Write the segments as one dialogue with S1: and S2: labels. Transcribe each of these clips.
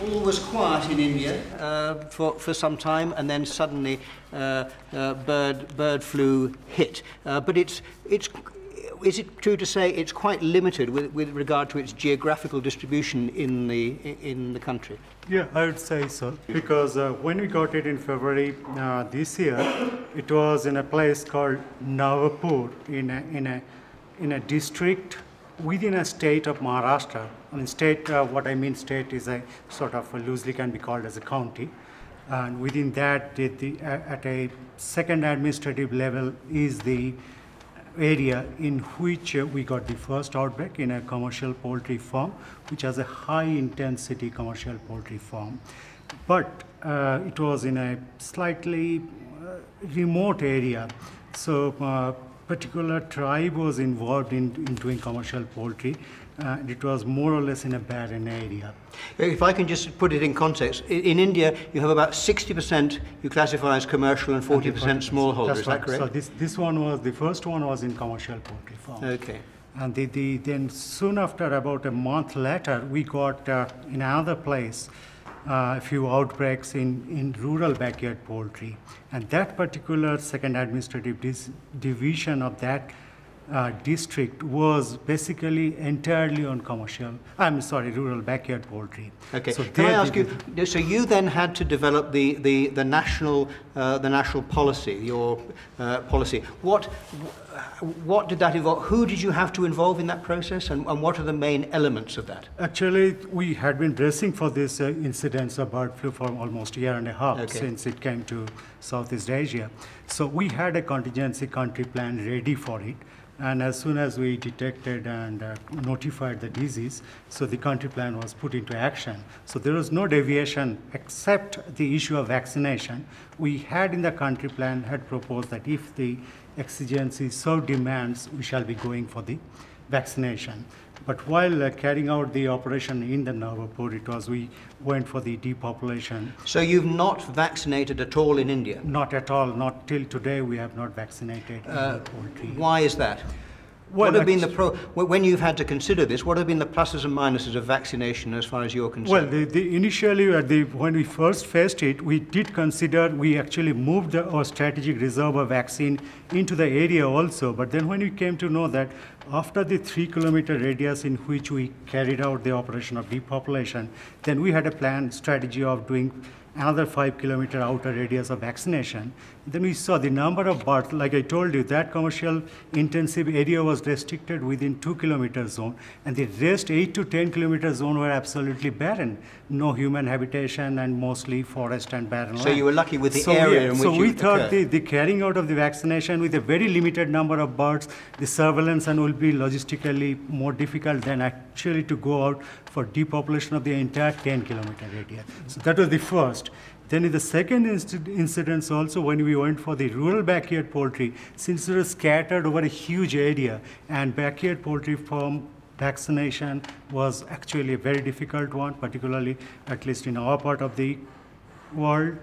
S1: all was quiet in India for some time, and then suddenly bird flu hit. But is it true to say it's quite limited with regard to its geographical distribution in the country?
S2: Yeah, I would say so, because when we got it in February this year, it was in a place called Navapur in a district within a state of Maharashtra. I mean, state, what I mean state is a sort of loosely can be called as a county. And within that, at a second administrative level is the area in which we got the first outbreak in a commercial poultry farm, which has a high intensity commercial poultry farm. But it was in a slightly remote area. So particular tribe was involved in doing commercial poultry. It was more or less in a barren area.
S1: If I can just put it in context, in India you have about 60% you classify as commercial and 40% smallholder. Is that correct?
S2: So this one was, the first one was in commercial poultry farm.
S1: Okay.
S2: And then soon after, about a month later, we got in another place a few outbreaks in rural backyard poultry. And that particular second administrative division of that district was basically entirely on rural backyard poultry.
S1: Okay.
S2: So
S1: can I ask you? So you then had to develop the national policy, your policy. What did that involve? Who did you have to involve in that process, and what are the main elements of that?
S2: Actually, we had been bracing for this incidence of bird flu for almost a year and a half since it came to Southeast Asia. So we had a contingency country plan ready for it. And as soon as we detected and notified the disease, so the country plan was put into action. So there was no deviation except the issue of vaccination. We had in the country plan had proposed that if the exigency so demands, we shall be going for the vaccination. But while carrying out the operation in the Navapur, we went for the depopulation.
S1: So you've not vaccinated at all in India?
S2: Not at all. Not till today we have not vaccinated poultry.
S1: Why is that?
S2: Well,
S1: what have been when you've had to consider this, what have been the pluses and minuses of vaccination as far as you're concerned?
S2: Well, initially when we first faced it, we did consider, we actually moved our strategic reserve of vaccine into the area also. But then when we came to know that after the 3-kilometer radius in which we carried out the operation of depopulation, then we had a planned strategy of doing another 5-kilometer outer radius of vaccination. Then we saw the number of birds, like I told you, that commercial intensive area was restricted within 2-kilometer zone, and the rest 8 to 10-kilometer zone were absolutely barren. No human habitation and mostly forest and barren land.
S1: So you were lucky with the area in which
S2: So we thought the carrying out of the vaccination with a very limited number of birds, the surveillance and will be logistically more difficult than actually to go out for depopulation of the entire 10-kilometer area. So that was the first. Then in the second incidence also, when we went for the rural backyard poultry, since it was scattered over a huge area, and backyard poultry farm vaccination was actually a very difficult one, particularly at least in our part of the world,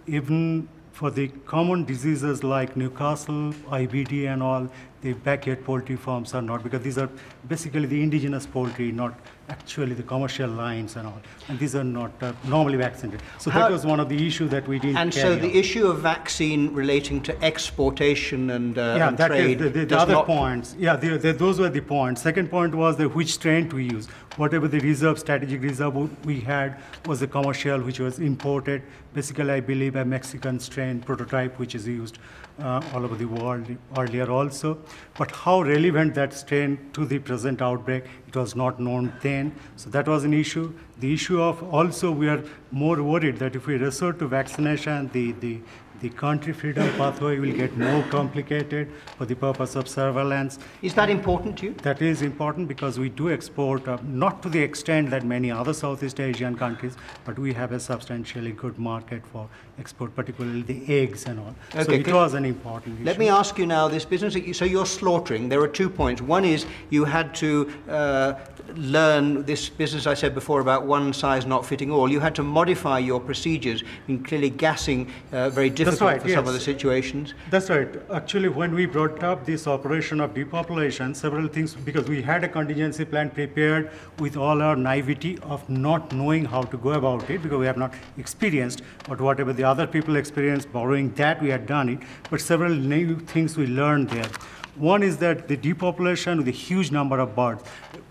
S2: even for the common diseases like Newcastle, IBD and all, the backyard poultry farms are not, because these are basically the indigenous poultry, not actually the commercial lines and all. And these are not normally vaccinated. So that was one of the issues that we didn't carry out.
S1: The issue of vaccine relating to exportation and trade
S2: the other points. Yeah, those were the points. Second point was which strain to use. Whatever the strategic reserve we had was a commercial, which was imported. Basically, I believe a Mexican strain prototype, which is used all over the world earlier also. But how relevant that strain to the present outbreak, it was not known then. So that was an issue. The issue of also, we are more worried that if we resort to vaccination, the country freedom pathway will get more complicated for the purpose of surveillance.
S1: Is that important to you?
S2: That is important because we do export, not to the extent that many other Southeast Asian countries, but we have a substantially good market for export, particularly the eggs and all. Okay, so it was an important issue.
S1: Let me ask you now, this business, so you're slaughtering, there are 2 points. One is you had to learn this business I said before about one size not fitting all. You had to modify your procedures, and clearly gassing very difficult for some of the situations.
S2: That's right. Actually, when we brought up this operation of depopulation, several things, because we had a contingency plan prepared with all our naivety of not knowing how to go about it, because we have not experienced, but whatever the other people experienced, borrowing that, we had done it. But several new things we learned there. One is that the depopulation with a huge number of birds,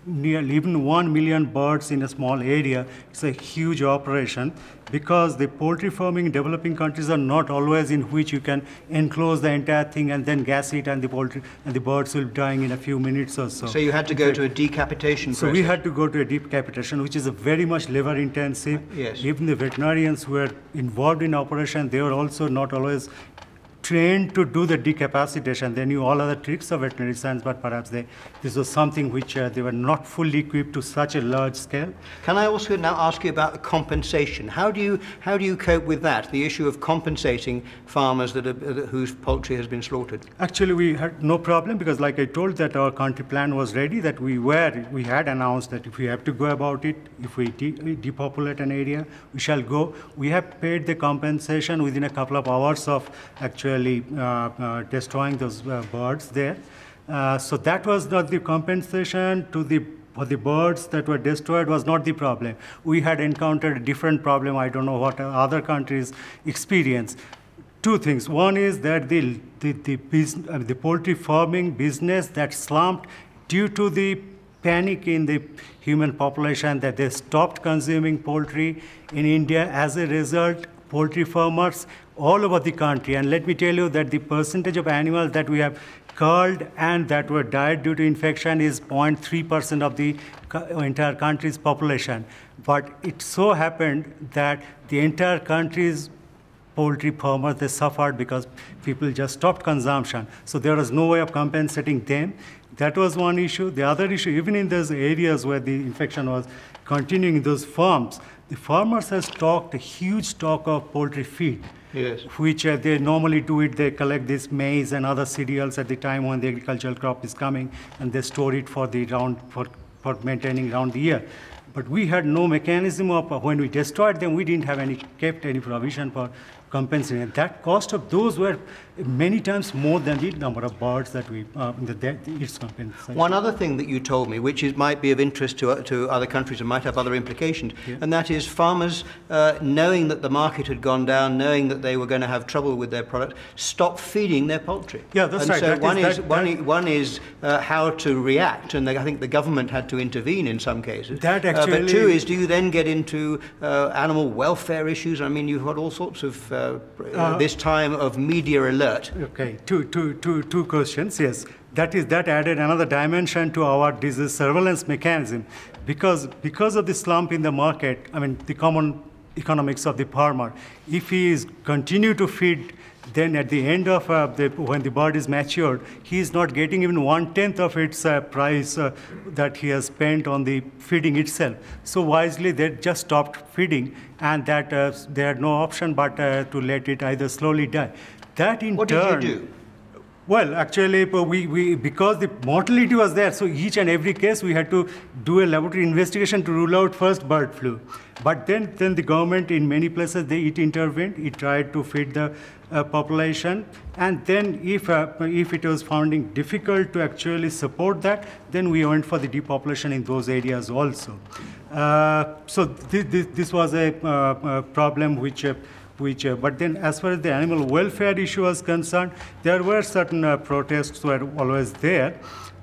S2: nearly even 1 million birds in a small area, it's a huge operation, because the poultry farming in developing countries are not always in which you can enclose the entire thing and then gas it, and the poultry and the birds will be dying in a few minutes or so.
S1: So you had to go to a decapitation process.
S2: So we had to go to a decapitation, which is a very much labor intensive.
S1: Yes.
S2: Even the veterinarians who were involved in operation, they were also not always trained to do the decapacitation. They knew all other tricks of veterinary science, but perhaps this was something which they were not fully equipped to such a large scale.
S1: Can I also now ask you about the compensation? How do you cope with that? The issue of compensating farmers whose poultry has been slaughtered.
S2: Actually, we had no problem, because, like I told, that our country plan was ready. That we had announced that if we have to go about it, if we depopulate an area, we shall go. We have paid the compensation within a couple of hours of actually destroying those birds there. So that was not the compensation for the birds that were destroyed was not the problem. We had encountered a different problem. I don't know what other countries experience. Two things. One is that the poultry farming business that slumped due to the panic in the human population, that they stopped consuming poultry in India. As a result, poultry farmers all over the country, and let me tell you that the percentage of animals that we have culled and that were died due to infection is 0.3% of the entire country's population. But it so happened that the entire country's poultry farmers, they suffered because people just stopped consumption. So there was no way of compensating them. That was one issue. The other issue, even in those areas where the infection was continuing in those farms, the farmers have stocked a huge stock of poultry feed.
S1: Yes.
S2: Which they normally do it. They collect this maize and other cereals at the time when the agricultural crop is coming, and they store it for maintaining around the year. But we had no mechanism of when we destroyed them, we didn't have kept any provision for compensating. And that cost of those were many times more than the number of birds that its compensation.
S1: One other thing that you told me, which might be of interest to other countries and might have other implications, and that is farmers, knowing that the market had gone down, knowing that they were going to have trouble with their product, stopped feeding their poultry.
S2: Yeah, that's right.
S1: So one is how to react, and I think the government had to intervene in some cases.
S2: That actually,
S1: but two is, do you then get into animal welfare issues? I mean, you've got all sorts of this time of media alert.
S2: Okay, two questions. Yes, that added another dimension to our disease surveillance mechanism, because of the slump in the market. I mean, the common economics of the farmer. If he is continue to feed, then at the end of when the bird is matured, he is not getting even 1/10 of its price that he has spent on the feeding itself. So wisely, they just stopped feeding, and that they had no option but to let it either slowly die. That in
S1: what
S2: turn,
S1: did you do?
S2: Well, actually, because the mortality was there, so each and every case we had to do a laboratory investigation to rule out first bird flu. But then the government in many places, it intervened. It tried to feed the population, and then if it was finding difficult to actually support that, then we went for the depopulation in those areas also. So this was a problem which. But then as far as the animal welfare issue was concerned, there were certain protests were always there,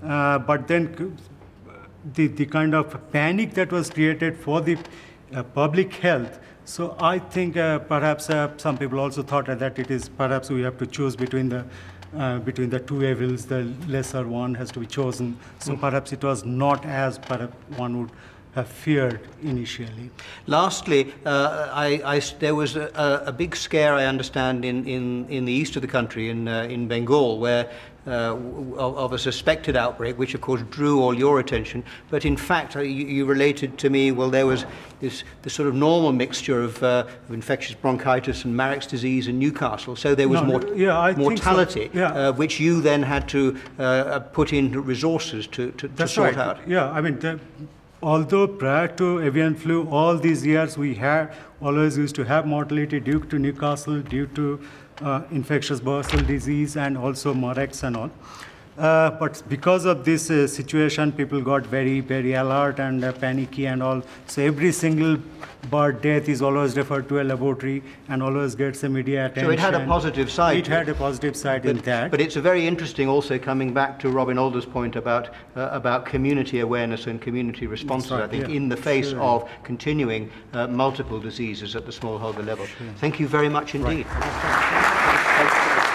S2: but then the kind of panic that was created for the public health. So I think perhaps some people also thought that it is perhaps we have to choose between the two evils, the lesser one has to be chosen. So perhaps it was not as perhaps one would have feared initially.
S1: Lastly, there was a big scare, I understand, in the east of the country, in Bengal, where of a suspected outbreak, which of course drew all your attention. But in fact, you related to me, well, there was this sort of normal mixture of infectious bronchitis and Marek's disease in Newcastle. So there was mortality,
S2: so.
S1: Which you then had to put in resources to sort out.
S2: Yeah, I mean, although prior to avian flu, all these years we had always used to have mortality due to Newcastle, due to infectious bursal disease, and also Murex and all. But because of this situation, people got very, very alert and panicky and all. So every single bird death is always referred to a laboratory and always gets a media attention.
S1: So it had a positive side.
S2: It had a positive side in that.
S1: But it's a very interesting also coming back to Robin Alder's point about community awareness and community responses,
S2: right,
S1: I think,
S2: yeah.
S1: in the face
S2: Sure.
S1: of continuing multiple diseases at the smallholder level.
S2: Sure.
S1: Thank you very much indeed.
S2: Right.